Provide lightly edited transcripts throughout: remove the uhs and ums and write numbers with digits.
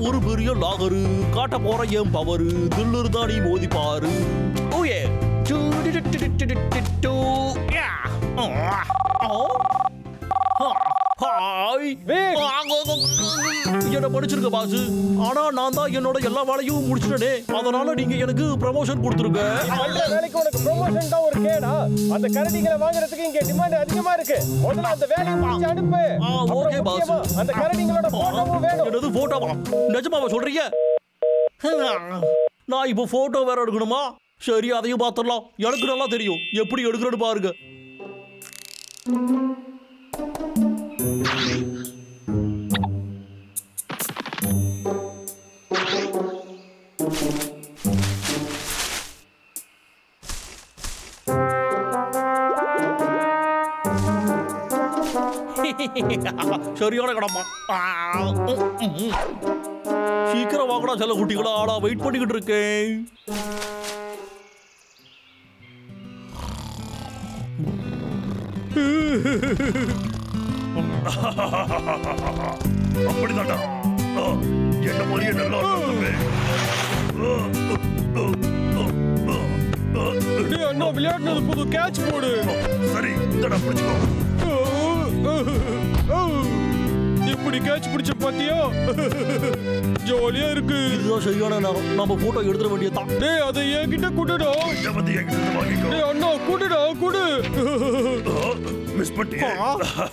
ஒரு பெரிய லாகரு காட்ட போற என் பவரு தில்லு தாடி மோதி பாரு. ஓயே என்ன படிச்சிருக்க பாசு. ஆனா நான் தான் என்னோட எல்லா வேலையும் முடிச்சிட்டேனே. அதனால நீங்க எனக்கு ப்ரமோஷன் கொடுத்துருங்க. வேலைக்கு உனக்கு ப்ரமோஷன் தான் ஒரு கேடா? அந்த கரடிகளை வாங்குறதுக்கு இங்க டிமாண்ட் அதிகமா இருக்கு. முதல்ல அந்த வேலையை முடிச்சு அனுப்பு. Okay boss. அந்த கரடிகளோட போட்டோவும் வேணும். என்னது போட்டோவா? நிஜமாவா சொல்றீங்க? நான் இப்போ போட்டோ வேற எடுக்கணுமா? சரி, அதையும் பார்த்துடலாம். எனக்கு நல்லா தெரியும் எப்படி எடுக்கிறேன்னு பாருங்க. சரியான கடமா. சீக்கிரம் வாங்கடா செல்ல குட்டிகளா. ஆடா வெயிட் பண்ணிக்கிட்டு இருக்கேன். அப்படிதான்டா. என்ன மாதிரியே நல்லா அண்ணா விளையாடுனது புது கேட்ச் போடு. சரி, இந்தடா பிடிச்சுக்கோ. இப்படி கேட்ச் பிடிச்ச பாத்தியா? ஜாலியா இருக்கு. இதுதான் சரியான நேரம். நம்ம போட்டோ எடுத்துட வேண்டியதான். டேய், அதை என்கிட்ட குடுடா. டேய் அண்ணா, குடுடா குடு. மிஸ் பண்ணிட்டியே.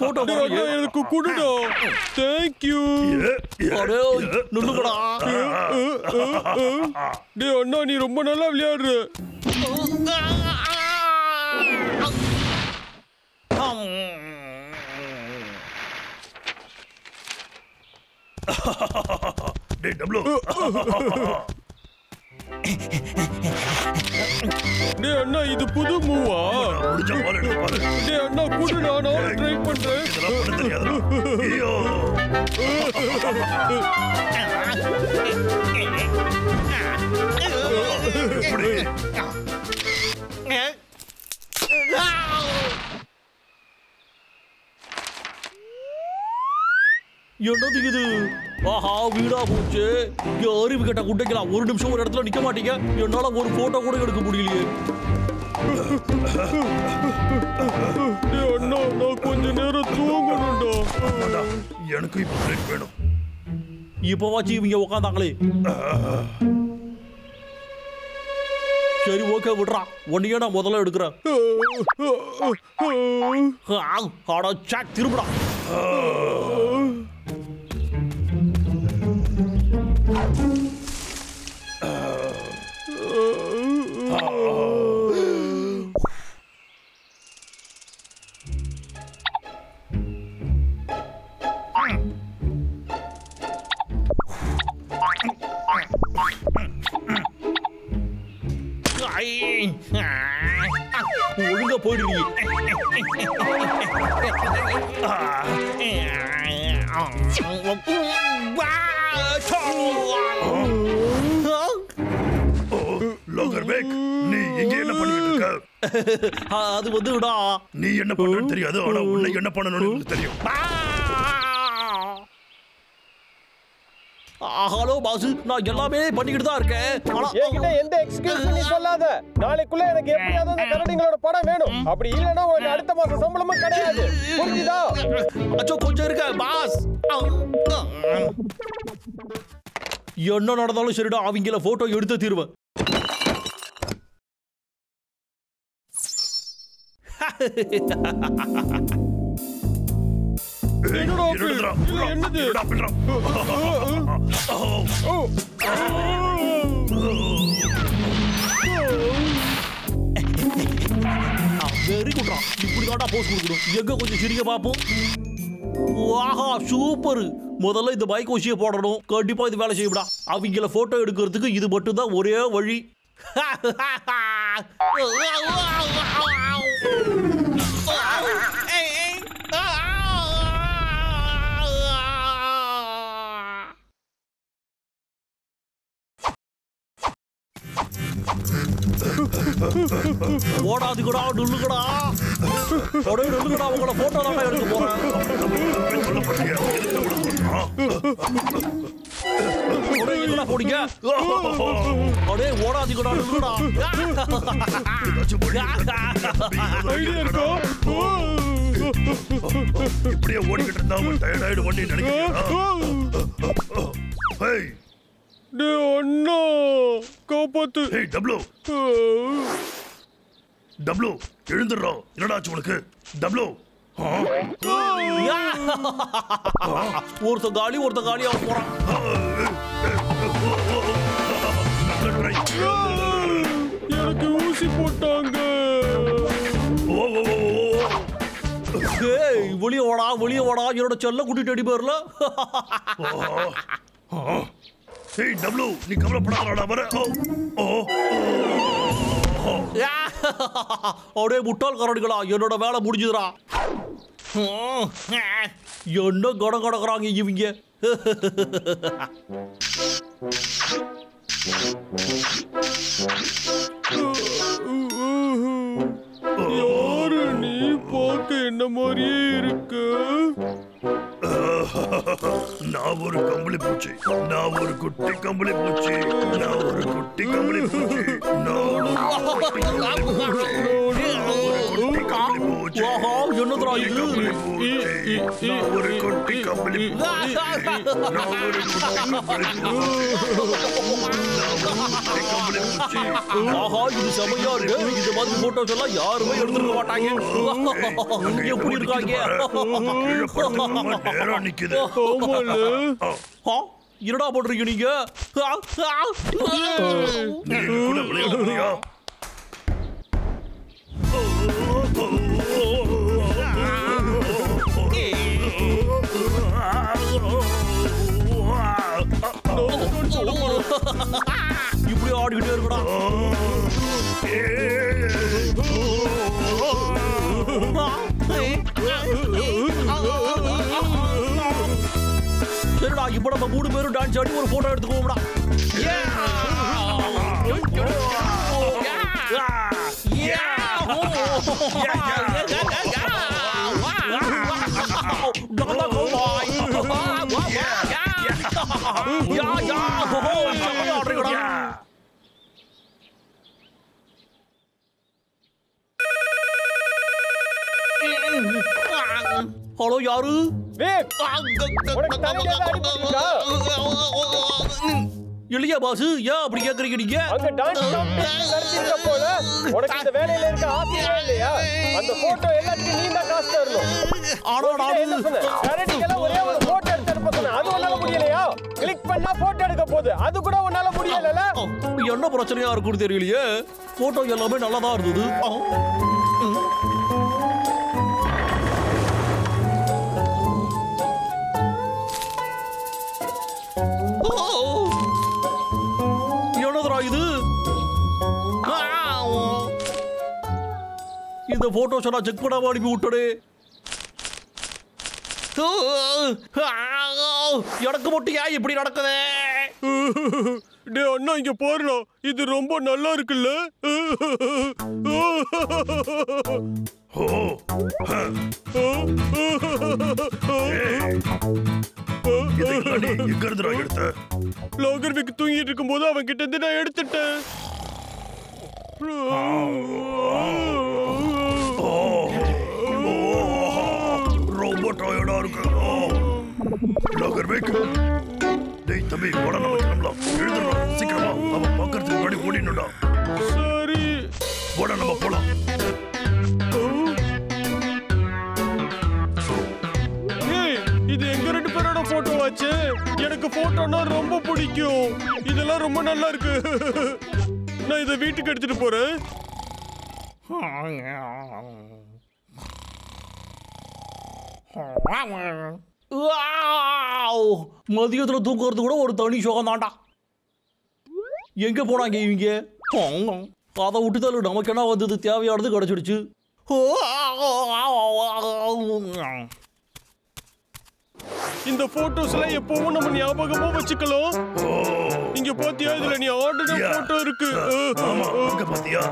போட்டோ அண்ணா எனக்கு குடுடா. Thank you. அடே நில்லுங்கடா. டேய் அண்ணா, நீ ரொம்ப நல்லா விளையாடுற. டேய் டப்ளு. டேய் அண்ணா, இது புது மூவா? முடிஞ்ச பால் எடுத்து பாரு. டேய் அண்ணா குடுடா, நான் ட்ரை பண்றேன். இதெல்லாம் பண்ண தெரியாதுடா. ஐயோ. எப்படி? என்னது இது? ஆஹா, வீடா போச்சு. அறிவு கேட்ட குட்டைக்கலாம். ஒரு நிமிஷம் ஒரு இடத்துல நிக்க மாட்டீங்க. என்னால ஒரு போட்டோ கூட எடுக்க முடியலையே. அண்ணா, நான் கொஞ்ச நேரம் தூங்கணும்டா. எனக்கு இப்ப பிரேக் வேணும். இப்ப வாச்சு இவங்க உட்காந்தாங்களே. சரி, ஓகே விடுறா. ஒன்னையே நான் முதல்ல எடுக்கிறேன். திரும்புடா. ஒழுங்கா போயிடுவீங்க. நீ இங்க என்ன பண்ணிட்டு இருக்க? அது வந்துடா. நீ என்ன பண்றன்னு தெரியாது, ஆனா உன்னை என்ன பண்ணணும்னு தெரியும். ஹலோ பாஸ், நான் எல்லாமே பண்ணிக்கிட்டு தான் இருக்கேன். என்கிட்ட எந்த எக்ஸ்கியூஸ் நீ சொல்லாத. நாளைக்குள்ள எனக்கு எப்படியாவது அந்த கரடிங்களோட படம் வேணும். அப்படி இல்லனா உனக்கு அடுத்த மாசம் சம்பளமும் கிடையாது. புரியுதா? அச்சோ, கொஞ்சம் இருக்க பாஸ். என்ன நடந்தாலும் சரிடா, அவங்கள போட்டோ எடுத்து தீருவேன். என்னது? வெரி குட்ரா. இப்படிதான்டா போஸ் கொடுக்கணும். எங்க கொஞ்சம் சிரிக்க பாப்போம். வாஹா, சூப்பர். முதல்ல இந்த பைக் வச்சியே போடணும். கண்டிப்பா இது வேலை செய்யும்டா. அவங்கள போட்டோ எடுக்கிறதுக்கு இது மட்டும் தான் ஒரே வழி. ஓடாதுக்கடா, நில்லுக்கடா. உடனே நில்லுக்கடா. உங்களோட போட்டோ தான் எடுக்க போறேன். என்ன போடிங்க அடே ஓடாதீங்கடா நில்லுடா ஐடியா இருக்கா இப்படியே ஓடிக்கிட்டு இருந்தா டயர்ட் ஆயிடு வண்டி நினைக்கிறேன். அண்ணா காப்பாத்து. டப்ளு டப்ளு எழுந்துடுறா. என்னடாச்சு உனக்கு டப்ளு? ஒருத்த காலி அவன் போறான். எனக்கு ஊசி போட்டாங்க. வெளியே வாடா என்னோட செல்ல கூட்டிட்டு அடி பேர்ல. டப்ளு நீ கவலைப்படாதடா வர. அப்படியே முட்டாள் கரடிகளா என்னோட வேலை முடிஞ்சுதுடா. என்ன கடம் கடக்குறாங்க இவங்க. யாரு நீ? பார்க்க என்ன மாதிரியே இருக்கு. நான் ஒரு கம்பளி பூச்சி. நான் ஒரு குட்டி கம்பளி பூச்சி. நான் ஒரு குட்டி கம்பளி பூச்சி. என்னதுரா இது? ஒரு குட்டி கம்பளி இது செமையா இருக்கு. இந்த மாதிரி போட்டோஸ் எல்லாம் யாருமே எடுத்துருக்க மாட்டாங்க. எப்படி இருக்காங்க? என்னடா பண்றீங்க நீங்க? இப்படி ஆடிக்கிட்டே இருக்கடா. சரிடா இப்ப நம்ம 3 பேரும் டான்ஸ் ஆடி ஒரு போட்டோ எடுத்துக்கோம்டா. ஹலோ யாரு? இல்லையா பாஸ், ஏன் அப்படி கேக்குறீங்க நீங்க? அங்க டான்ஸ் காம்படிஷன் நடத்திட்ட போல உனக்கு இந்த வேலையில இருக்க ஆசையே இல்லையா? அந்த போட்டோ எல்லாத்துக்கும் நீ தான் காசு தரணும். ஆனா என்ன சொன்ன? கரடிக்கெல்லாம் ஒரே ஒரு போட்டோ எடுத்து அனுப்ப சொன்னேன். அது உன்னால முடியலையா? கிளிக் பண்ணா போட்டோ எடுக்க போகுது. அது கூட உன்னால முடியலல? என்ன பிரச்சனையா இருக்குன்னு தெரியலையே. போட்டோ எல்லாமே நல்லா தான் இருந்தது. என்னதுரா இது? இந்த போட்டோஸ் எல்லாம் செக் பண்ணாம அனுப்பி விட்டடே. எனக்கு மட்டும் ஏன் இப்படி நடக்குது? டே அண்ணா இங்க பாருடா, இது ரொம்ப நல்லா இருக்குல்ல? எங்க இருந்துடா எடுத்த? லாகர்விக் தூங்கிட்டு இருக்கும் போது அவன் கிட்ட இருந்து நான் எடுத்துட்டேன். ரொம்ப டயர்டா இருக்கு. லாகர்விக் டேய் தம்பி ஓட நம்ம கிளம்பலாம். எழுதுடா சீக்கிரமா. அவன் பார்க்கறதுக்கு முன்னாடி ஓடிடணும்டா. சரி ஓட நம்ம போலாம். இது எங்க 2 பேரோட போட்டோ ஆச்சு. எனக்கு போட்டோனா ரொம்ப பிடிக்கும். இதெல்லாம் ரொம்ப நல்லா இருக்கு. நான் இதை வீட்டுக்கு எடுத்துட்டு போறேன். மதியத்துல தூக்குறது கூட ஒரு தனி சுகம் தான்டா. எங்க போனாங்க இவங்க? அதை விட்டுதாலும் நமக்கு என்ன வந்தது? தேவையானது கிடைச்சிடுச்சு. இந்த போட்டோஸ் எல்லாம் எப்பவும் நம்ம ஞாபகமா வச்சுக்கலாம். இங்க பாத்தியா, இதுல நீ ஆர்டர் போட்டோ இருக்கு. ஆமா அங்க பாத்தியா?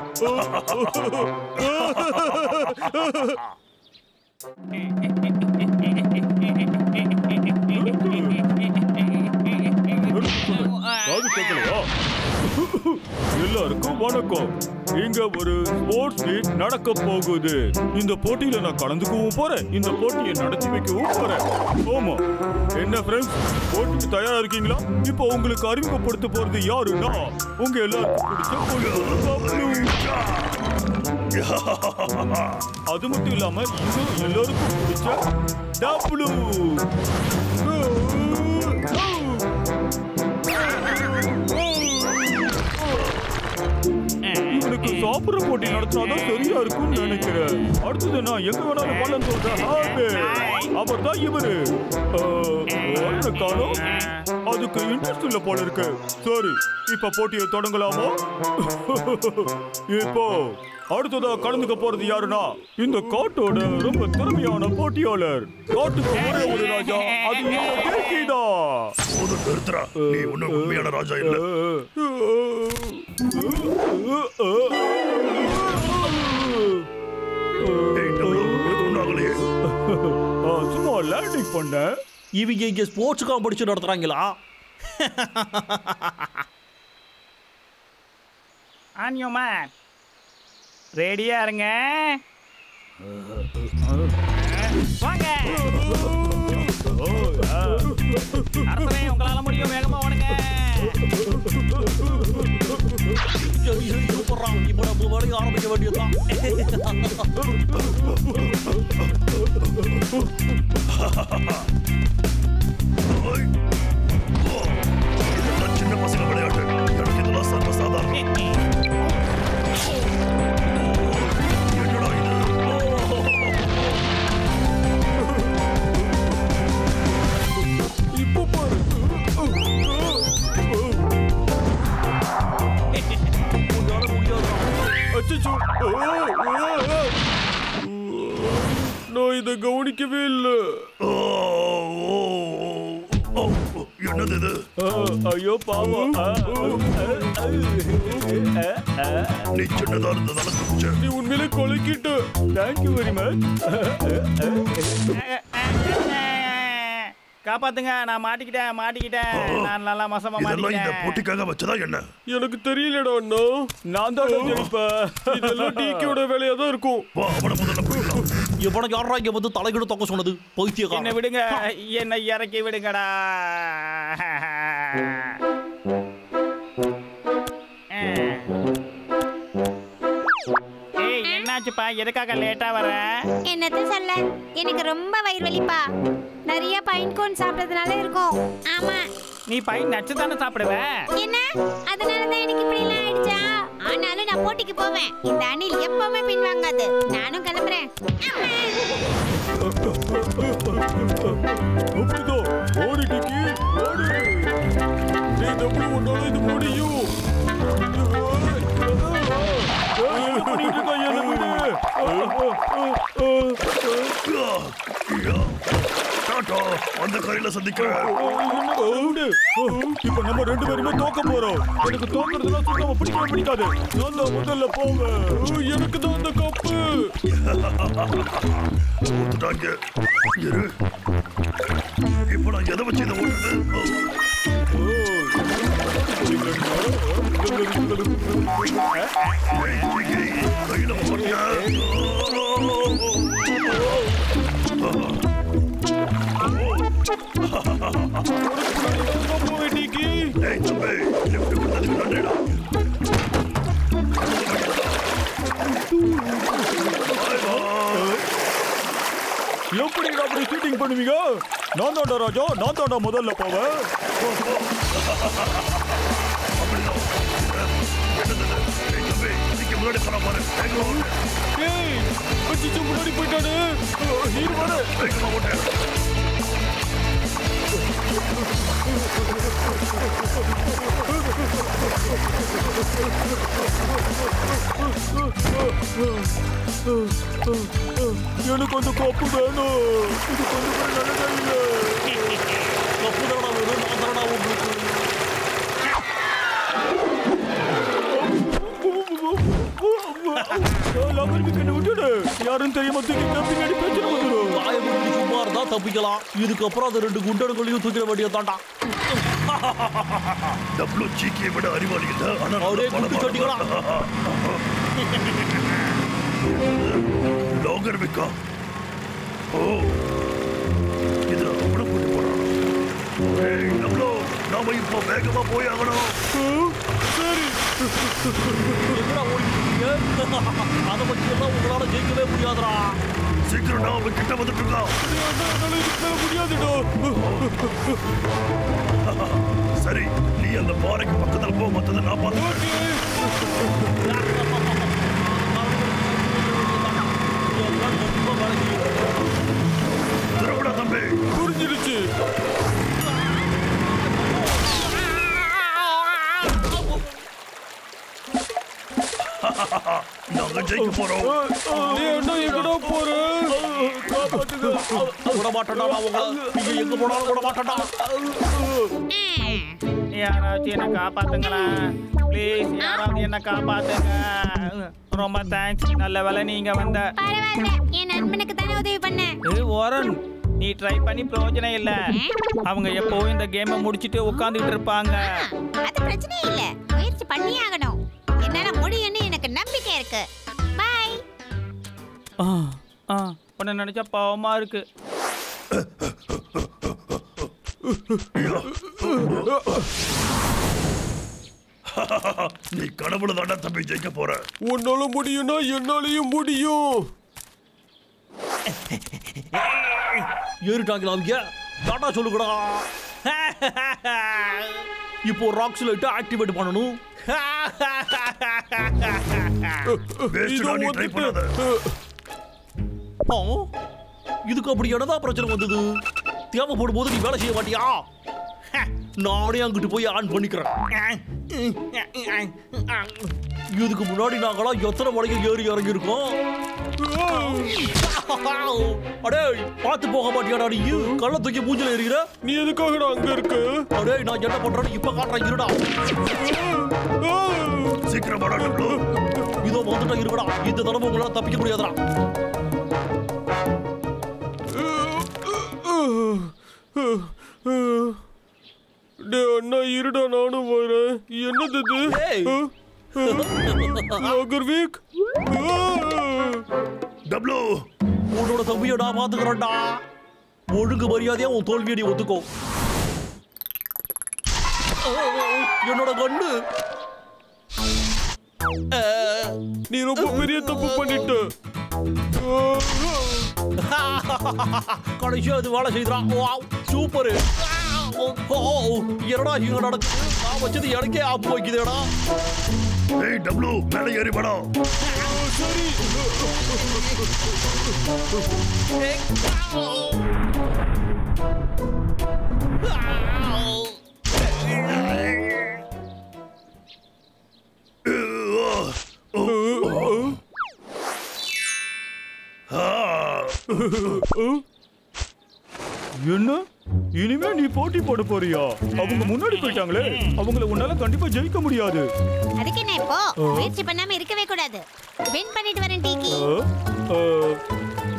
கேட்கலையா? எல்லாருக்கும் வணக்கம். இங்க ஒரு ஸ்போர்ட்ஸ் மீட் நடக்க போகுது. இந்த போட்டியில நான் கலந்துக்கவும் போறேன், இந்த போட்டியை நடத்தி வைக்கவும் போறேன். ஆமா, என்ன ஃப்ரெண்ட்ஸ், போட்டிக்கு தயாரா இருக்கீங்களா? இப்போ உங்களுக்கு அறிமுகப்படுத்த போறது யாருன்னா, உங்க எல்லாருக்கும் பிடிச்ச பப்ளு. அது மட்டும் இல்லாம இது எல்லாருக்கும் பிடிச்ச டப்ளு. இவனுக்கு சாப்பிடுற போட்டி நடத்தினாதான் சரியா இருக்கும்னு நினைக்கிறேன். அடுத்தது நான் எங்க வேணாலும் பலன் சொல்றேன். அவர் தான் இவரு. காணும், அதுக்கு இன்ட்ரெஸ்ட் இல்ல போல இருக்கு. சரி, இப்ப போட்டியை தொடங்கலாமா? இப்போ அடுத்ததா கலந்துக்க போறது யாருன்னா, இந்த காட்டோட ரொம்ப திறமையான போட்டியாளர். காட்டுக்கு ஒரே ஒரு ராஜா, அது நிறுத்துறா. நீ ஒன்னும் உண்மையான ராஜா இல்ல. சும்மா லேண்டிங் பண்ண. இவங்க இங்க ஸ்போர்ட்ஸ் காம்படிஷன் நடத்துறாங்களா? ஆன்யோமா ரெடியா இருங்க. வாங்க அரசனே, உங்களால முடியும், வேகமா ஓடுங்க. சரி சரி சூப்பர்றான். இப்போ நம்ம வேலையை ஆரம்பிக்க வேண்டியதுதான். இதெல்லாம் சின்ன பசங்க விளையாட்டு. எனக்கு இதெல்லாம் சர்வசாதாரணம். என்னடா இது? இப்போ பாரு. உன்னால முடியாதுடா. அச்சச்சோ. நான் இதை கவனிக்கவே இல்லை. என்னது இது? ஐயோ பாவம். நீ சின்னதா இருந்ததால தப்பிச்ச. நீ உண்மையிலே கொலைக்கிட்ட. Thank you very much. காப்பாத்துங்க, நான் மாட்டிக்கிட்டேன். நான் நல்லா மோசமா இதெல்லாம் இந்த மாட்டிக்கிட்டேன். போட்டிக்காக வச்சதா என்ன? எனக்கு தெரியலடா அண்ணா. நான் தான் ஜெயிப்பேன். இதெல்லாம் டிகேயோட வேலையா தான் இருக்கும். வா, அவனை முதல்ல போயிடலாம். இவனுக்கு யாரா இங்க வந்து தலைகிட தொக்க சொன்னது? என்ன பைத்தியக்காரன். விடுங்க, என்னை இறக்கி விடுங்கடா. ஏய், என்னாச்சுப்பா, எதுக்காக லேட்டா வர? என்னத்த சொல்ல, எனக்கு ரொம்ப வயிறு வலிப்பா. நிறைய பைன் கோன் சாப்பிட்டதுனால இருக்கும். ஆமா. நீ பையன் நச்சு தானே சாப்பிடுவ? என்ன, அதனாலதான் எனக்கு இப்படி எல்லாம் ஆயிடுச்சா? ஆனாலும் நான் போட்டிக்கு போவேன். இந்த அணில் எப்பவுமே பின்வாங்காது. நானும் கிளம்புறேன். அப்படிதான். ஓடி டிக்கி, ஓடி. நீ தப்பு, உன்னால இது முடியும். என்ன பண்ணிட்டு இருக்க? என்ன விடு. டாடா, அந்த கரையில சந்திக்கிறேன். இப்ப நம்ம ரெண்டு பேருமே தோக்க போறோம். எனக்கு தோக்குறதுலாம் சுத்தமா பிடிக்காது. நான் தான் முதல்ல போவேன். எனக்கு தான் அந்த கப்பு. ஊத்துட்டாங்க. இரு. இப்ப நான் எதை வச்சு இதை ஓட்டுது? கையில போட்டியா? ஏய் தம்பி, லிஃப்ட் கொடுத்ததுக்கு நன்றிடா. எப்படி அப்படி ஷூட்டிங் பண்ணுவீங்க? நான் தாண்டா ராஜா, நான் தாண்டா முதல்ல போவேன். முன்னாடி போற பாரு. ஏய், அச்சச்சோ, முன்னாடி போயிட்டானே. நீர் வர. ஓட்டேன். எனக்கு அந்த கப்பு வேணும். இது கொஞ்சம் கூட நல்லதா இல்லை. கப்பு தானடா வேணும், நான் தானடா உங்களுக்கு. லவருக்கு என்ன விட்டுடு. யாரும் தெரியாம தூக்கி பின்னாடி பிரச்சனை வந்துடும். சும்மா இருந்தா தப்பிக்கலாம். இதுக்கப்புறம் அது ரெண்டு குண்டனுங்களையும் தூக்கிட வேண்டியதாண்டா. டப்ளு சீக்கியை விட அறிவாளி இல்ல. ஆனா அவரே குண்டு சொட்டிகளா? லாகர் விக்கா. ஓ, இதுல அவனை கூட்டி போறான். ஏய் டப்ளு, நாம இப்போ வேகமா போய் ஆகணும். சரி. எங்கடா ஓடிட்டீங்க? அதை பத்தி எல்லாம் உங்களால ஜெயிக்கவே முடியாதுடா. சீக்கிரம் நான் அவன் கிட்ட வந்துட்டு இருக்கான். என்னால இதுக்கு மேல முடியாதுடா. சரி, நீ அந்த பாறைக்கு பக்கத்துல போ, மத்ததை நான் பார்த்துக்கிறேன். திருவிடா தம்பி. புரிஞ்சிருச்சு. நாங்க ஜெயிக்க போறோம். நீ என்ன எங்கடா போற? விட மாட்டேன்டா நான் உங்களை. நீங்க எங்க போனாலும் விட மாட்டேன்டா. யாராச்சும் என்ன காப்பாத்துங்களா ப்ளீஸ், யாராவது என்ன காப்பாத்துங்க. ரொம்ப தேங்க்ஸ், நல்ல வேலை நீங்க வந்த. பரவாயில்ல, என் நண்பனுக்கு தானே உதவி பண்ணேன். ஓரன், நீ ட்ரை பண்ணி பிரயோஜனம் இல்ல. அவங்க எப்பவும் இந்த கேமை முடிச்சிட்டு உட்காந்துட்டு இருப்பாங்க. அது பிரச்சனை இல்ல, முயற்சி பண்ணி ஆகணும். என்னால முடியும்னு எனக்கு நம்பிக்கை இருக்கு. பை. உன்னை நினைச்சா பாவமா இருக்கு. நீ கடவுள தாண்டா தம்பி ஜெயிக்க போற. உன்னால முடியும்னா என்னாலையும் முடியும். ஏறிட்டாங்களா அவங்க? டாடா சொல்லுங்கடா. இப்போ ராக்ஸ் லைட் ஆக்டிவேட் பண்ணணும். வேஸ்டா நீ ட்ரை பண்ணாத. இதுக்கு அப்படி என்னதா பிரச்சனை வந்தது? தேவைப்படும் போது நீ வேலை செய்ய மாட்டியா? நானே அங்கிட்டு போய் ஆன் பண்ணிக்கிறேன். இதுக்கு முன்னாடி நாங்களாம் எத்தனை மலைக்கு ஏறி இறங்கி இருக்கோம். அடே, பார்த்து போக மாட்டியாடா நீ? கள்ள தூக்கி மூஞ்சில எறிகிற. நீ எதுக்காகடா அங்க இருக்க? அடே, நான் என்ன பண்றேன்னு இப்ப காட்டுறேன், இருடா. சீக்கிரம் வாடா டப்ளு. இதோ வந்துட்டா, இருடா. இந்த தடவை உங்களால தப்பிக்க முடியாதுடா. அண்ணா இருடா, நானும் வரேன். என்னது இது? லாகர்விக், டப்ளு, உன்னோட தம்பியை நான் பாத்துக்கிறேன்டா. ஒழுங்கு மரியாதையா உன் தோல்வியை நீ ஒத்துக்கோ. என்னோட கண்ணு. நீ ரொம்ப பெரிய தப்பு பண்ணிட்ட. கடைசியா அது வேலை செய்யறான். சூப்பர். என்னடா இங்க நடக்குது? நான் வச்சது எனக்கே ஆப்பு வைக்குதேடா. ஏய் டப்ளு, மேலே ஏறி வாடா. சரி. என்ன? இனிமே நீ போட்டி போட போறியா? அவங்க முன்னாடி போயிட்டாங்களே, அவங்கள உன்னால கண்டிப்பா ஜெயிக்க முடியாது. அதுக்கு என்ன இப்போ முயற்சி பண்ணாம இருக்கவே கூடாது. வின் பண்ணிட்டு வரேன் டீக்கி.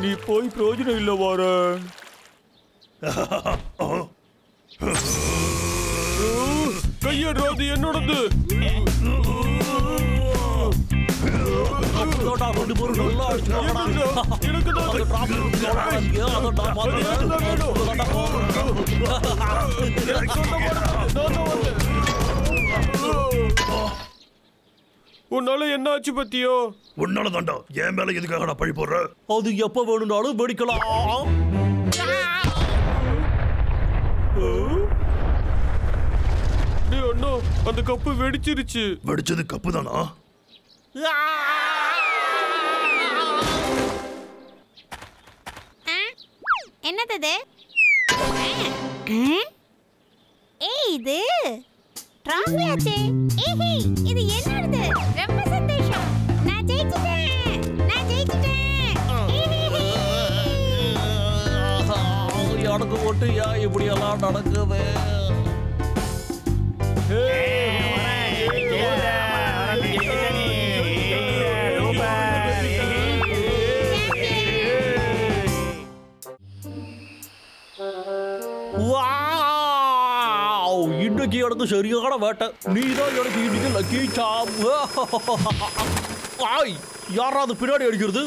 நீ போய் பிரயோஜனம் இல்ல வாரன். கையடுறது என்னோடது. ரெண்டு பேரும் நல்லா எனக்கு உன்னால என்ன ஆச்சு பத்தியோ? உன்னால தாண்டா. என் மேல எதுக்காக நான் பழி போடுற? அது எப்ப வேணும்னாலும் வெடிக்கலாம். அண்ணா, அந்த கப்பு வெடிச்சிருச்சு. வெடிச்சது கப்பு தானா? என்னது? ஏய், இது டிராஃபி ஆச்சே. ஏய், இது என்னது? ரொம்ப சந்தோஷம். நான் ஜெயிச்சிட்டேன். எனக்கு மட்டும் ஏன் இப்படி எல்லாம் நடக்குது? இன்னைக்கு எனக்கு சரியான வேட்டை. நீதான் எனக்கு இன்னைக்கு லக்கி சாம். ஆய், யாராவது பின்னாடி அடிக்கிறது?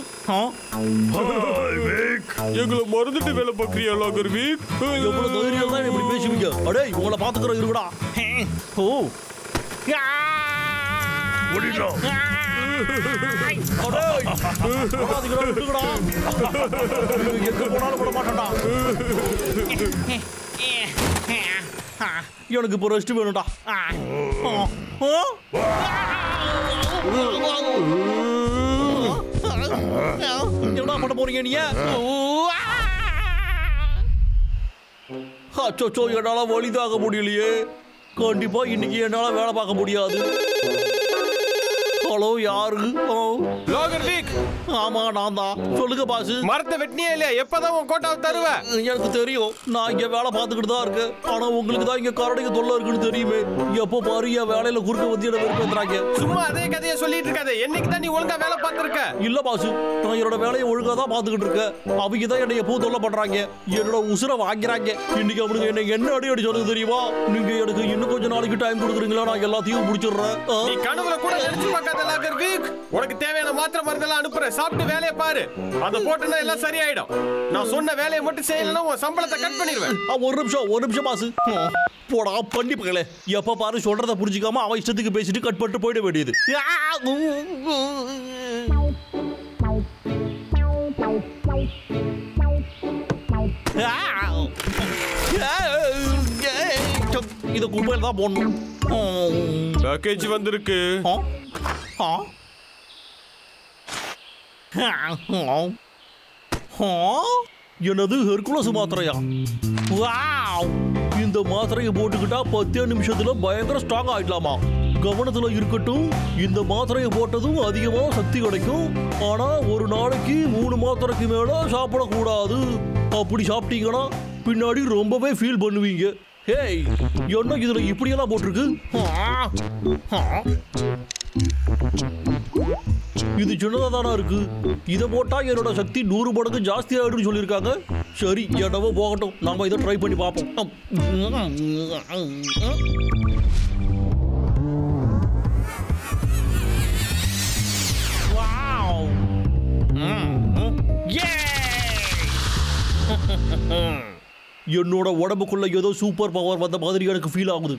எங்களை மறந்துட்டு வேலை பார்க்கறியா லாகர் வீக்? எவ்வளவு தைரியம் தான் இப்படி பேசுவீங்க? அடே, உங்களை பாத்துக்கிறோம் இருக்குடா. ஓ, ஓடிடா. எங்க போனாலும் விட மாட்டேன்டா. எனக்கு இப்போ ரெஸ்ட் வேணும்டா. என்ன பண்ண போறீங்க நீங்க? அச்சோ, என்னால வழி தாங்க முடியலையே. கண்டிப்பா இன்னைக்கு என்னால வேலை பார்க்க முடியாது. ஹலோ, யாரு? லாகர் வீக். ஆமா, நான் தான். சொல்லுங்க பாஸ். மரத்தை வெட்டினியா இல்லையா? எப்பதான் உன் கோட்டாவை தருவ? எனக்கு தெரியும், நான் இங்க வேலை பார்த்துக்கிட்டு தான் இருக்கேன். ஆனா உங்களுக்கு தான் இங்க கரடிக்கு தொல்லை இருக்குன்னு தெரியுமே. எப்போ பாரு என் வேலையில குறுக்க வந்து என்ன வெறுப்பேத்துறாங்க. சும்மா அதே கதையை சொல்லிட்டு இருக்காத. என்னைக்கு தான் நீ ஒழுங்கா வேலை பார்த்திருக்க? இல்ல பாஸ், நான் என்னோட வேலையை ஒழுங்கா தான் பார்த்துக்கிட்டு இருக்கேன். அவங்க தான் என்னை எப்போ தொல்லை பண்றாங்க, என்னோட உசுரை வாங்கிறாங்க. இன்னைக்கு அவனுக்கு என்ன அடி சொன்னது தெரியுமா? நீங்க எனக்கு இன்னும் கொஞ்சம் நாளைக்கு டைம் கொடுக்குறீங்களா? நான் எல்லாத்தையும் முடிச்சிடுறேன். நீ கனவுல கூட நினைச்சு பார்க்காத லாகர் வீக். உனக்கு தேவையான மாத்திரை மருந்தெல்லாம் அனுப்புறேன். சாப்பிட்டு வேலையை பாரு. அதை போட்டுனா எல்லாம் சரியாயிடும். நான் சொன்ன வேலையை மட்டும் செய்யலன்னா உன் சம்பளத்தை கட் பண்ணிடுவேன். ஒரு நிமிஷம் பாஸ். போடா பண்ணி பக்கல. எப்ப பாரு சொல்றத புரிஞ்சுக்காம அவன் இஷ்டத்துக்கு பேசிட்டு கட் பண்ணிட்டு போயிட வேண்டியது. இத குப்பையில தான் போடணும். பேக்கேஜ் வந்திருக்கு. என்னது ஹெர்குலஸ் மாத்திரையா? வாவ், இந்த மாத்திரையை போட்டுக்கிட்டா 10 நிமிஷத்துல பயங்கர ஸ்ட்ராங் ஆயிடலாமா? கவனத்துல இருக்கட்டும், இந்த மாத்திரையை போட்டதும் அதிகமா சக்தி கிடைக்கும். ஆனா ஒரு நாளைக்கு 3 மாத்திரைக்கு மேல சாப்பிடக்கூடாது. அப்படி சாப்பிட்டீங்கன்னா பின்னாடி ரொம்பவே ஃபீல் பண்ணுவீங்க. ஹேய், என்ன இதுல இப்படியெல்லாம் போட்டிருக்கு? இது சின்னதா தானா இருக்கு. இதை போட்டா என்னோட சக்தி 100 மடங்கு ஜாஸ்தி ஆயிடுன்னு சொல்லியிருக்காங்க. சரி, என்னவோ போகட்டும், நாம இதை ட்ரை பண்ணி பார்ப்போம். என்னோட உடம்புக்குள்ள ஏதோ சூப்பர் பவர் வந்த மாதிரி எனக்கு ஃபீல் ஆகுது.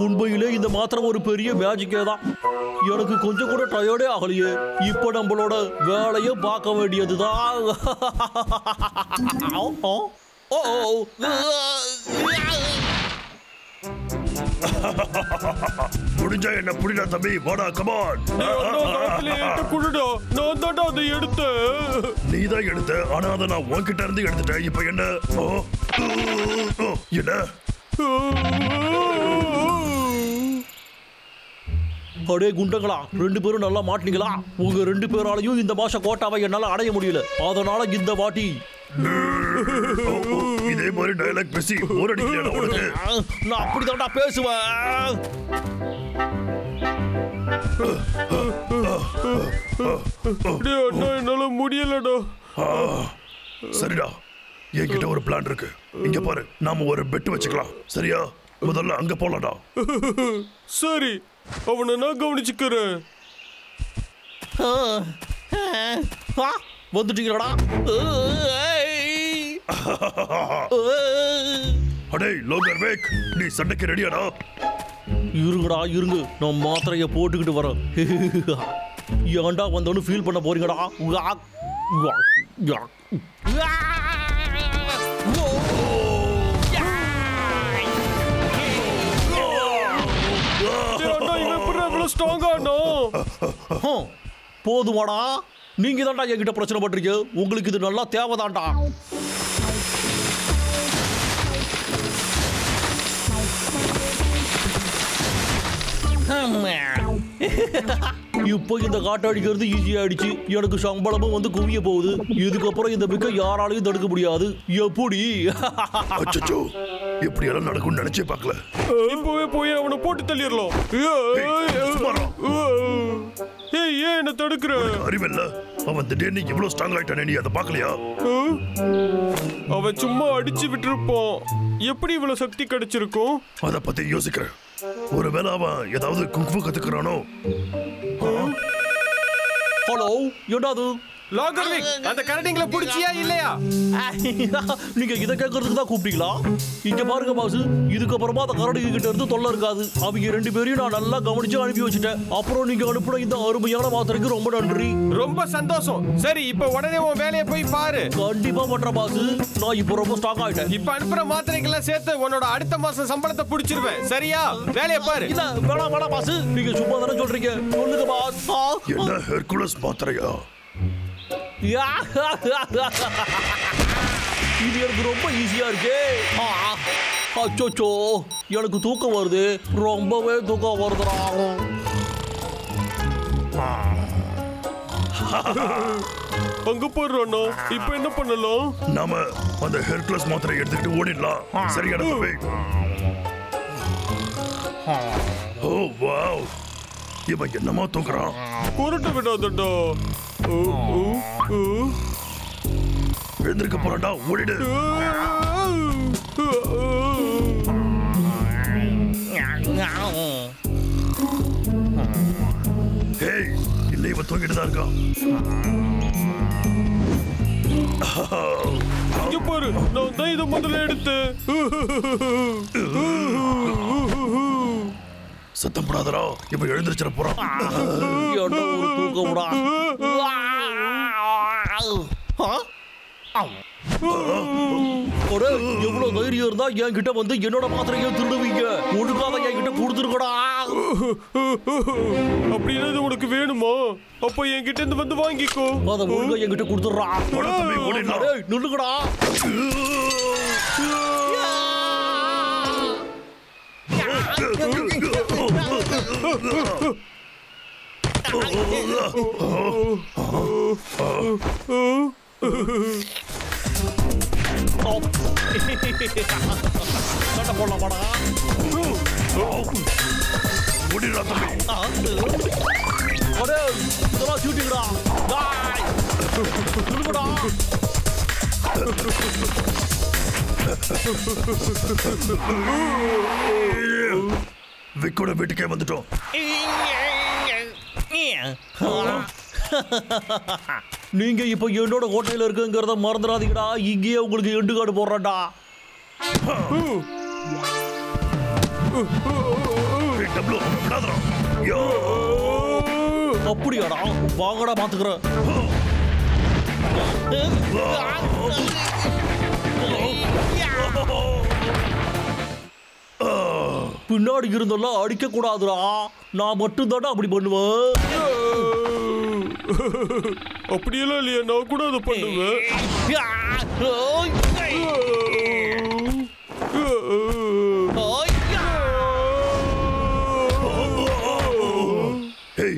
உண்மையிலே இந்த மாத்திரை ஒரு பெரிய மேஜிக்கே தான். எனக்கு கொஞ்சம் கூட டயர்டே ஆகலையே. இப்ப நம்மளோட வேலையை பார்க்க வேண்டியதுதான். முடிஞ்சா என்ன புடிடா தம்பி, வாடா, கமான். குடுடா, நான் தான்டா அதை எடுத்தேன். நீ தான் எடுத்த, ஆனா அதை நான் உன்கிட்ட இருந்து எடுத்துட்டேன். இப்ப என்ன? என்ன? அடே குண்டங்களா, 2 பேரும் நல்லா மாட்டினீங்களா? உங்க 2 பேராலையும் இந்த மாச கோட்டாவை என்னால அடைய முடியல. அதனால இந்த வாட்டி இதே மாதிரி டயலாக் பேசி போர் அடிக்கலையா உனக்கு? நான் அப்படிதான்டா பேசுவேன். அண்ணா, என்னால முடியலடா. சரிடா, என்கிட்ட ஒரு பிளான் இருக்கு. இங்க பாரு, நாம ஒரு பெட் வச்சுக்கலாம். சரியா? முதல்ல அங்க போலாம்டா. சரி, அவனை நான் கவனிச்சுக்கிறேன். வந்துட்டீங்களா? அடே லோகர் வேக், நீ சண்டைக்கு ரெடியாடா? இருங்கடா இருங்க, நான் மாத்திரையை போட்டுக்கிட்டு வரேன். ஏன்டா வந்தோன்னு ஃபீல் பண்ண போறீங்கடா? போதுமாடா, நீங்க தான்டா என்கிட்ட பிரச்சனை பண்றீங்க. உங்களுக்கு இது நல்லா தேவைதான்டா. இப்போ இந்த காட்டை அடிக்கிறது ஈஸி ஆயிடுச்சு. எனக்கு சம்பளமும் வந்து குவிய போகுது. இதுக்கப்புறம் இந்த பிக்கை யாராலையும் தடுக்க முடியாது. எப்படி? அச்சச்சோ, இப்படி எல்லாம் நடக்கும்னு நினைச்சே பார்க்கல. இப்பவே போய் அவனை போட்டு தள்ளிடலாம். ஏய், ஏன் என்ன தடுக்கிற? அறிவில்ல, அவன் திடீர்னு இவ்வளவு ஸ்ட்ராங் ஆயிட்டானே, நீ அதை பார்க்கலையா? அவன் சும்மா அடிச்சு விட்டுருப்பான். எப்படி இவ்வளவு சக்தி கிடைச்சிருக்கும்? அதை பத்தி யோசிக்கிறேன். ஒருவேளை அவன் ஏதாவது குங்ஃபு கத்துக்கிறானோ? ஹலோ, என்னது? லாகர்விக், அந்த கரடிங்களை புடிச்சியா இல்லையா? நீங்க இதை கேட்கறதுக்கு தான் கூப்பிட்டீங்களா? இங்க பாருங்க பாசு, இதுக்கப்புறமா அந்த கரடி கிட்ட இருந்து தொல்லை இருக்காது. அவங்க 2 பேரையும் நான் நல்லா கவனிச்சு அனுப்பி வச்சுட்டேன். அப்புறம் நீங்க அனுப்புன இந்த அருமையான மாத்திரைக்கு ரொம்ப நன்றி. ரொம்ப சந்தோஷம். சரி, இப்ப உடனே உன் வேலையை போய் பாரு. கண்டிப்பா பண்றேன் பாசு. நான் இப்போ ரொம்ப ஸ்டாக் ஆயிட்டேன். இப்ப அனுப்புற மாத்திரைக்கெல்லாம் சேர்த்து உன்னோட அடுத்த மாசம் சம்பளத்தை புடிச்சிருவேன். சரியா? வேலையை பாரு. இல்ல, வேணாம் பாசு. நீங்க சும்மா தானே சொல்றீங்க. சொல்லுங்க பாஸ். என்ன ஹெர்குலஸ் மாத்திரையா? இது எனக்கு ரொம்ப ஈஸியா இருக்கு. அச்சோச்சோ, எனக்கு தூக்கம் வருது. ரொம்பவே தூக்கம் வருதுடா. அங்க போடுறோம். இப்ப என்ன பண்ணலாம்? நாம அந்த ஹெர்குலஸ் மாத்திரை எடுத்துக்கிட்டு ஓடிடலாம். சரியான தம்பி. ஓ வாவ், இவன் என்னமா தூக்குறான்? குருட்டு விடாதடா. எழுந்திருக்க போறான்டா, ஓடிடு. ஹேய், இல்லை, இவன் தூங்கிட்டு தான் இருக்கான். இங்க பாரு, நான் தான் இதை முதல்ல எடுத்தேன். சத்தம் போடாதடா, இப்ப எழுந்திருச்சிட போறான். என்ன ஒரு தூக்கம்டா. எவ்வளவு தைரியம் இருந்தா என்கிட்ட வந்து என்னோட மாத்திரையை திருடுவீங்க? ஒழுங்காக என்கிட்ட கொடுத்துருக்கடா. அப்படின்னா இது உனக்கு வேணுமா? அப்ப என்கிட்ட இருந்து வந்து வாங்கிக்கோ. அதை ஒழுங்கா என்கிட்ட கொடுத்துடுறா. நில்லுங்கடா. போடலாமாடா? ஓடிடா தம்பி. இதெல்லாம் சூட்டிங்கடா. சொல்லுங்கடா. விக்கோட வீட்டுக்கே வந்துட்டோம். நீங்க இப்ப என்னோட ஹோட்டல்ல இருக்குங்கிறத மறந்துடாதீங்கடா. இங்கேயே உங்களுக்கு எண்டு கார்டு போடுறேன்டா. அப்படியாடா? வாங்கடா, பாத்துக்கிறேன். பின்னாடி இருந்தெல்லாம் அடிக்க கூடாதுடா. நான் மட்டும் தானே அப்படி பண்ணுவேன். அப்படியெல்லாம் இல்லையா? நான் கூட அதை பண்ணுவேன்.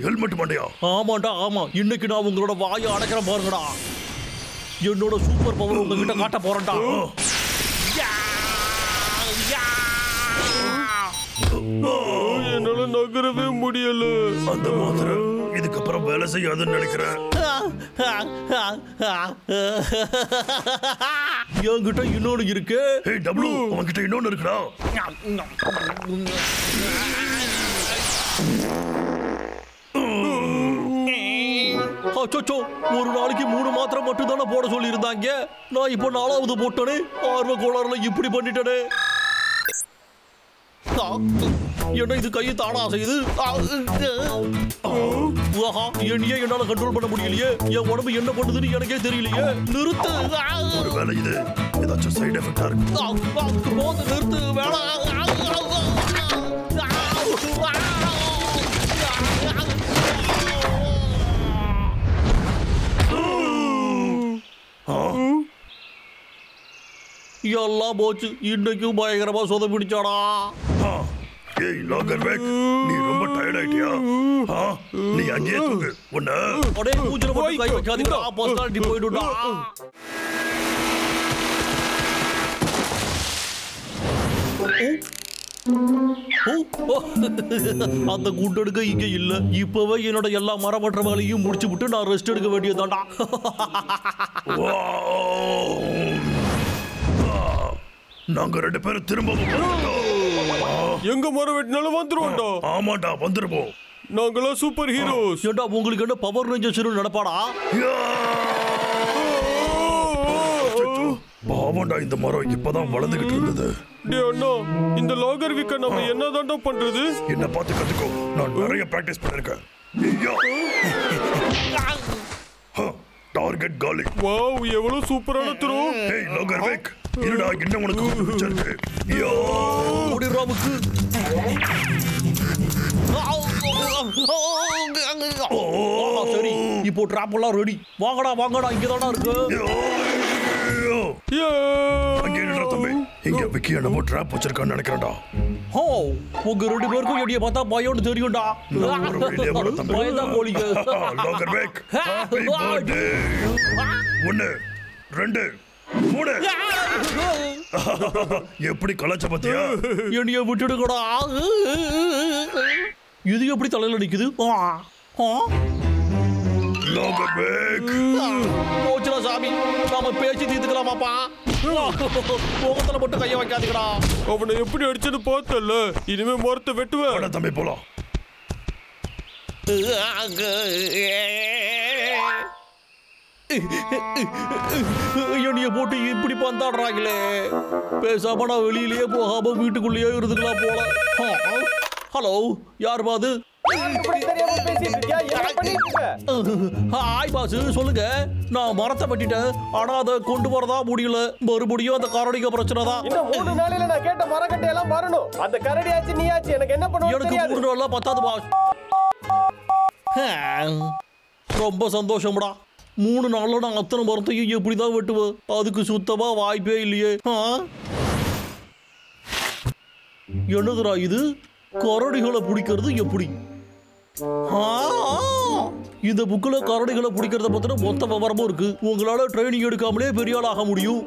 ஹெல்மெட் மாட்டியா? ஆமாண்டா, ஆமா. இன்னைக்கு நான் உங்களோட வாயை அடைக்கிறேன் பாருங்கடா. என்னோட சூப்பர் பவர் உங்ககிட்ட காட்ட போறேன்டா. என்னால நகரவே முடியல. அந்த மாத்திரை இதுக்கப்புறம் வேலை செய்யாதுன்னு நினைக்கிறேன். என்கிட்ட இன்னொன்னு இருக்கு. ஏய் டபுள்யூ, உன்கிட்ட இன்னொன்னு இருக்குடா. அச்சோ, ஒரு நாளைக்கு 3 மாத்திரை மட்டும் தானே போட சொல்லி இருந்தாங்க. நான் இப்போ 4வது போட்டனே. ஆர்வ கோளாறுல இப்படி பண்ணிட்டனே. என்ன இது கையை தானா செய்யுது? என்னையே என்னால கண்ட்ரோல் பண்ண முடியலையே. என் உடம்பு என்ன பண்ணுதுன்னு எனக்கே தெரியலையே. நிறுத்து. ஒரு வேலை இது ஏதாச்சும் சைடு எஃபெக்டா இருக்கு. போது, நிறுத்து. வேணாம். எல்லாம் போச்சு. இன்னைக்கும் பயங்கரமா சொத பிடிச்சாடா. ஏய் லாகர் பேக், நீ ரொம்ப டயர்ட் ஆயிட்டியா? நீ அங்கேயே தூங்கு. உன்ன அடே மூஞ்சில மட்டும் கை வைக்காதீங்கடா, பர்சனாலிட்டி போய்டுடா. அந்த குண்டெடுக்க இங்க இல்ல. இப்பவே என்னோட எல்லா மரமற்ற வேலையும் முடிச்சு விட்டு நான் ரெஸ்ட் எடுக்க வேண்டியதாண்டா. நாங்க 2 பேரும் திரும்பவும் எங்க மரம் வெட்டினாலும் வந்துருவோம்டா. ஆமாடா வந்துருவோம். நாங்களாம் சூப்பர் ஹீரோஸ். ஏண்டா உங்களுக்கு என்ன பவர் ரேஞ்சர்ஸ் நடப்பாடா? பாவண்டா, இந்த மரம் இப்பதான் வளர்ந்துகிட்டு இருந்தது. அண்ணா, இந்த லாகர் வீக்க நம்ம என்னதான்டா பண்றது? என்ன பார்த்து கத்துக்கோ, நான் நிறைய பிராக்டிஸ் பண்ணிருக்கேன். டார்கெட் காலி. வாவ், எவ்வளவு சூப்பரான த்ரோ. ஏய் லாகர் பேக், இருடா, என்ன உனக்கு பிடிச்சிருக்கு? ராமுக்கு சரி, இப்போ டிராப் எல்லாம் ரெடி. வாங்கடா வாங்கடா, இங்கதானா இருக்கு. அங்கே என்னடா தம்பி, இங்க விக்கி என்னமோ டிராப் வச்சிருக்கான்னு நினைக்கிறேன்டா. உங்க 2 பேருக்கும் என்னைய பார்த்தா பயம்னு தெரியும்டா. பயந்தான் கோழிங்க. லாகர் பேக், ஹாப்பி பர்த்டே. 1 2 3 எப்படி கலாச்ச பத்தியா? என்னைய விட்டுடுங்கடா. இது எப்படி தலையில நிக்குது? லாகர் பேக், போச்சுடா சாமி, நாம பேசி தீர்த்துக்கலாமாப்பா? முகத்துல மட்டும் கைய வைக்காதீங்கடா. அவனை எப்படி அடிச்சது பார்த்தல, இனிமே மரத்தை வெட்டுவேன். தம்பி போலாம். என்னைய போட்டு இப்படி பந்தாடுறாங்களே. பேசாம நான் வெளியிலேயே போகாம வீட்டுக்குள்ளேயே இருந்துக்கலாம் போல. ஹலோ, யார் பாது? ஹாய் பாஸ், சொல்லுங்க. நான் மரத்தை வெட்டிட்டேன், ஆனா அதை கொண்டு வரதா முடியல. மறுபடியும் அந்த கரடிக்கு பிரச்சனை தான். இன்னும் 3 நாளையில நான் கேட்ட மரக்கட்டை எல்லாம் வரணும். அந்த கரடி ஆச்சு, நீ ஆச்சு, எனக்கு என்ன பண்ணுவோம் எனக்கு 3 நாள்ல பத்தாது பாஸ். ரொம்ப சந்தோஷம்டா. 3 நாள்ல நான் அத்தனை மரத்தையும் எப்படிதான் வெட்டுவேன்? அதுக்கு சுத்தமா வாய்ப்பே இல்லையே. என்னதுடா இது? கரடிகளை பிடிக்கிறது எப்படி? இந்த புக்கில் கரடிகளை பிடிக்கிறத பத்தின மொத்த விவரமும் இருக்கு. உங்களால ட்ரைனிங் எடுக்காமலே பெரிய ஆள் ஆக முடியும்.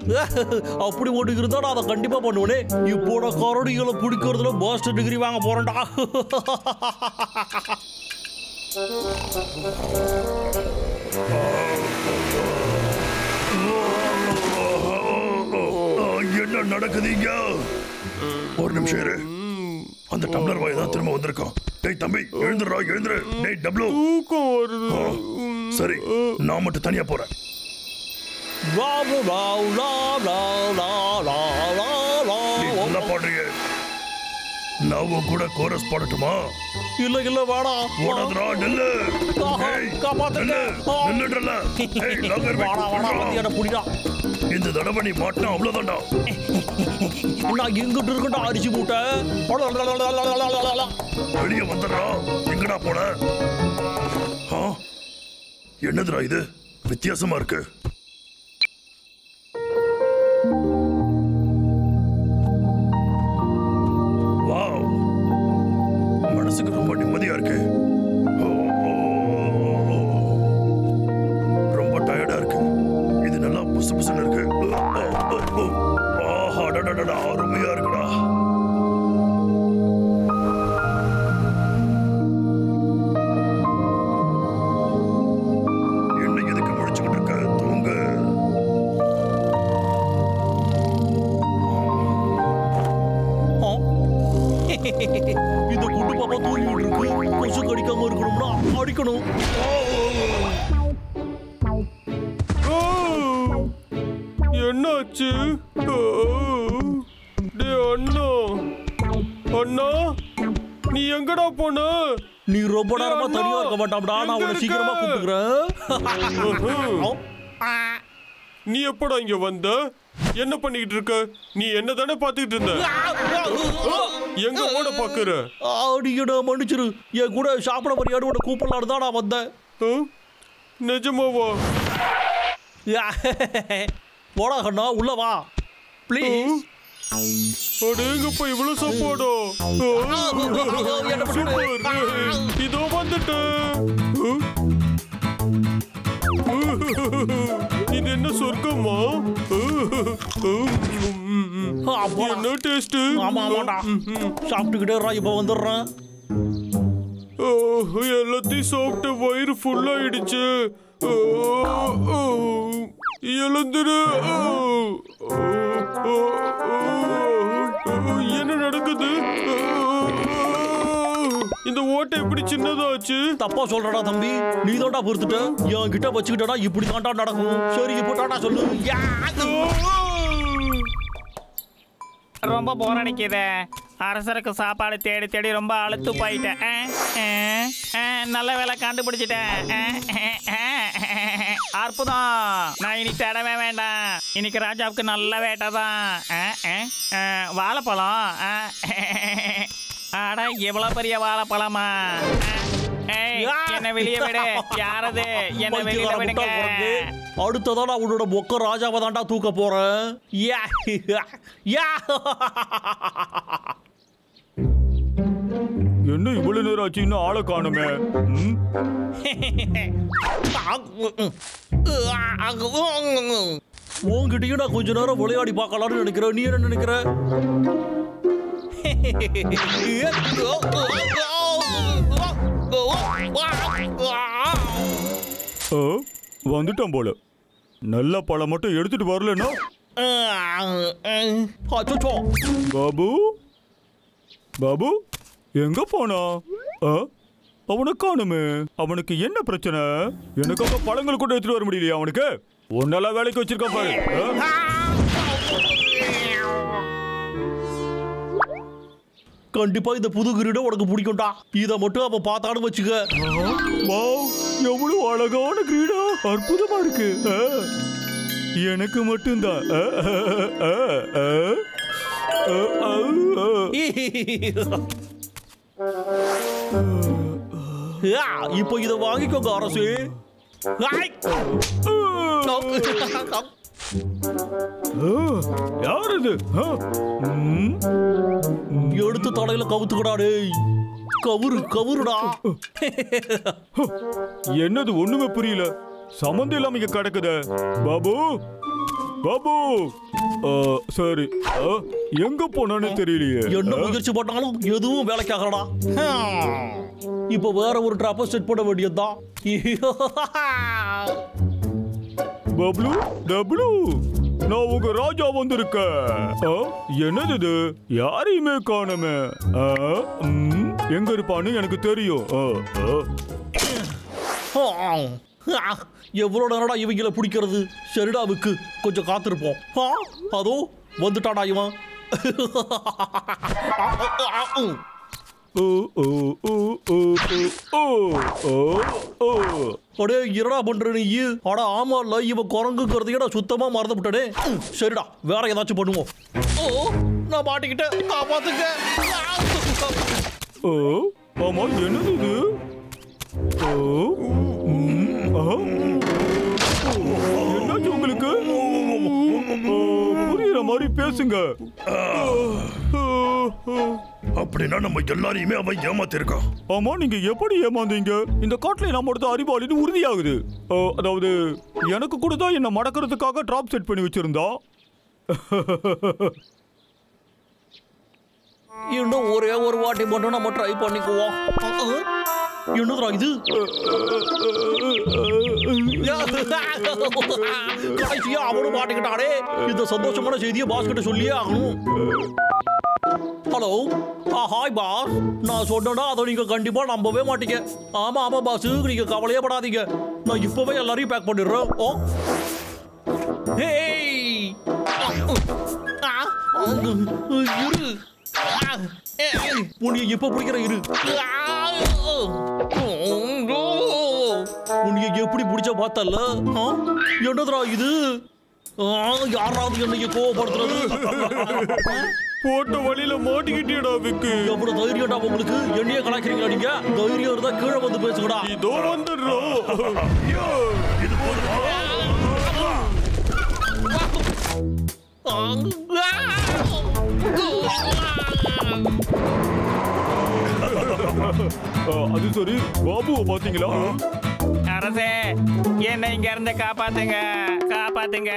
அப்படி ஒன்று இருந்தா நான் அதை கண்டிப்பா பண்ணுவேனே. இப்போ நான் கரடிகளை பிடிக்கிறதுல மாஸ்டர் டிகிரி வாங்க போறேன்டா. என்ன நடக்குதுங்க? ஒரு நிமிஷம் இரு. அந்த டம்ளர் வாய் தான் திரும்ப வந்திருக்கான். டேய் தம்பி, எழுந்துடுறா, எழுந்துரு. டேய் டப்ளு, தூக்கம் வருது. சரி, நான் மட்டும் தனியா போறேன். என்ன பாடுறீங்க? நான் உன் கூட கோரஸ் பாடட்டுமா? இல்ல இல்ல, வாடா. ஓடாதடா, நில்லு. நில்லுடல. இந்த தடவை நீ மாட்டினா அவ்வளவுதான்டா. நான் எங்கிட்டு இருக்கா அரிசி மூட்டை. வெளியே வந்துடுறா. எங்கடா போன? என்னதுடா இது? வித்தியாசமா இருக்கு. வாவ், மனசுக்கு ரொம்ப நிம்மதியா இருக்கு. ரொம்ப டயர்டா இருக்கு. இது நல்லா புசு புசுன்னு இருக்கு. அருமையா இருக்குடா. என்ன எதுக்கு முடிச்சுக்கிட்டு இருக்க? தூங்கு. இந்த குண்டு பாப்பா தூங்கிட்டு இருக்கு. கொசு கடிக்காம இருக்கணும்னா அடிக்கணும். என்னாச்சு? அண்ணா, அண்ணா, நீ எங்கடா போன? நீ ரொம்ப நேரமா தனியா இருக்க மாட்டாம்டா. நான் உன்னை சீக்கிரமா கூப்பிட்டுக்கிறேன். நீ எப்படா இங்க வந்த? என்ன பண்ணிட்டு இருக்க? நீ என்ன தானே பாத்துக்கிட்டு இருந்த? எங்க போட பாக்குற? அடிக்கடா, மன்னிச்சிரு. என் கூட சாப்பிட மரியாதை உன்னை கூப்பிடலான்னு தான் நான் வந்தேன். நிஜமாவா? போடா கண்ணா, உள்ள வா ப்ளீஸ். அடேங்கப்பா இவ்வளவு சாப்பாடோ இதோ வந்துட்டேன். இது என்ன சொர்க்கமா? என்ன டேஸ்ட்? ஆமா ஆமாடா சாப்பிட்டுக்கிட்டே இப்ப வந்துடுறேன். எல்லாத்தையும் சாப்பிட்டு வயிறு ஃபுல் ஆயிடுச்சு. எழுந்துரு. என்ன நடக்குது? இந்த ஓட்டை எப்படி சின்னதாச்சு? தப்பா சொல்றடா தம்பி, நீ தாண்டா பொறுத்துட்ட. என் கிட்ட வச்சுக்கிட்டா இப்படி தாண்டா நடக்கும். சரி இப்போ டாடா சொல்லு. ரொம்ப போர் அடிக்குது. அரசருக்கு சாப்பாடு தேடி தேடி ரொம்ப அழுத்து போயிட்டேன். நல்ல வேலை கண்டுபிடிச்சிட்டேன். அற்புதம். நான் இனி தேடவே வேண்டாம். இன்னைக்கு ராஜாவுக்கு நல்ல வேட்டை தான். வாழைப்பழம். அட எவ்வளவு பெரிய வாழைப்பழமா? என்ன வெளியே விடு. யாரது? என்ன வெளியில விடுங்க. அடுத்ததான் அவனோட மொக்க ராஜாவை தாண்டா தூக்க போறேன். என்ன இவ்வளவு நேரம் ஆச்சு இன்னும் ஆளை காணுமே? உன்கிட்டயும் நான் கொஞ்ச நேரம் விளையாடி பார்க்கலாம்னு நினைக்கிறேன். நீ என்ன நினைக்கிற? வந்துட்டான் போல. நல்ல பழம் மட்டும் எடுத்துட்டு வரலன்னா. பாபு பாபு எங்க போனா? அவனை காணுமே. அவனுக்கு என்ன பிரச்சனை? எனக்காக பழங்கள் கூட எடுத்துட்டு வர முடியலையா அவனுக்கு? ஒன்னெல்லாம் வேலைக்கு வச்சிருக்கான் பாரு. கண்டிப்பா இந்த புது கிரீடம் உனக்கு பிடிக்கும்டா. இதை மட்டும் அவன் பார்த்தாலும் வச்சுக்க. எவ்வளவு அழகான கிரீடம். அற்புதமா இருக்கு. எனக்கு மட்டும்தான். இப்போ இதை வாங்கிக்கோங்க அரசு. யார் இது? எடுத்து தலையில கவுத்துக்கடாடே. கவுருடா. என்னது ஒண்ணுமே புரியல. சம்மந்தம் இல்லாம இங்க கிடக்குது. பாபு பாபு சரி எங்க போனான்னு தெரியலையே. என்ன முயற்சி பண்ணாலும் எதுவும் வேலைக்கு ஆகலடா. இப்ப வேற ஒரு டிராப்ப செட் பண்ண வேண்டியதுதான். பப்ளு டப்ளு நான் உங்க ராஜா வந்திருக்கேன். என்னது இது? யாரையுமே காணுமே. எங்க இருப்பான்னு எனக்கு தெரியும். எவ்வளவு நேரடா இவங்களை பிடிக்கிறது? சரிடா விக்கு, கொஞ்சம் காத்திருப்போம். அதோ வந்துட்டாடா இவன். அடே என்னடா பண்ற நீ? அட ஆமா இல்ல, இவன் குரங்குங்கிறதையே நான் சுத்தமா மறந்துவிட்டனே. சரிடா வேற ஏதாச்சும் பண்ணுவோம். நான் மாட்டிக்கிட்டேன், காப்பாத்துங்க. ஆமா என்னது இது? என்னாச்சு உங்களுக்கு? புரியுற மாதிரி பேசுங்க. அப்படின்னா நம்ம எல்லாரையுமே அவன் ஏமாத்திருக்கான். ஆமா நீங்க எப்படி ஏமாந்தீங்க? இந்த காட்டுல நம்மளோட அறிவாளின்னு உறுதியாகுது. அதாவது எனக்கு கூட தான் என்ன மடக்கிறதுக்காக டிராப் செட் பண்ணி வச்சிருந்தா. இன்னும் ஒரே ஒரு வாட்டி மட்டும் நம்ம ட்ரை பண்ணிக்குவோம். என்னதுடா இது? கடைசியா அவனும் மாட்டிக்கிட்டானே. இந்த சந்தோஷமான செய்தியை பாஸ் கிட்ட சொல்லியே ஆகணும். Hello hi boss. நான் சொன்னா அதை நீங்க கண்டிப்பா நம்பவே மாட்டீங்க. ஆமா ஆமா பாஸ், நீங்க கவலையே படாதீங்க. நான் இப்பவே எல்லாரையும் பேக் பண்ணிடுறேன். இரு உன்னை எப்ப பிடிக்கிற இரு. உன்னை எப்படி பிடிச்ச பார்த்தல? என்னதுடா இது? யாராவது என்னைய கோவப்படுத்துறது? போட்ட வழியில மாட்டிக்கிட்டியடா விக்கு. எவ்வளவு தைரியம்டா உங்களுக்கு? என்னைய கலாய்க்கிறீங்களா நீங்க? தைரியம் இருந்தா கீழே வந்து பேசுங்கடா. இதோ வந்துடுறோம். அது சரி, பாபுவை பாத்தீங்களா? அரசே, என்னை இங்க இருந்து காப்பாத்துங்க, காப்பாத்துங்க.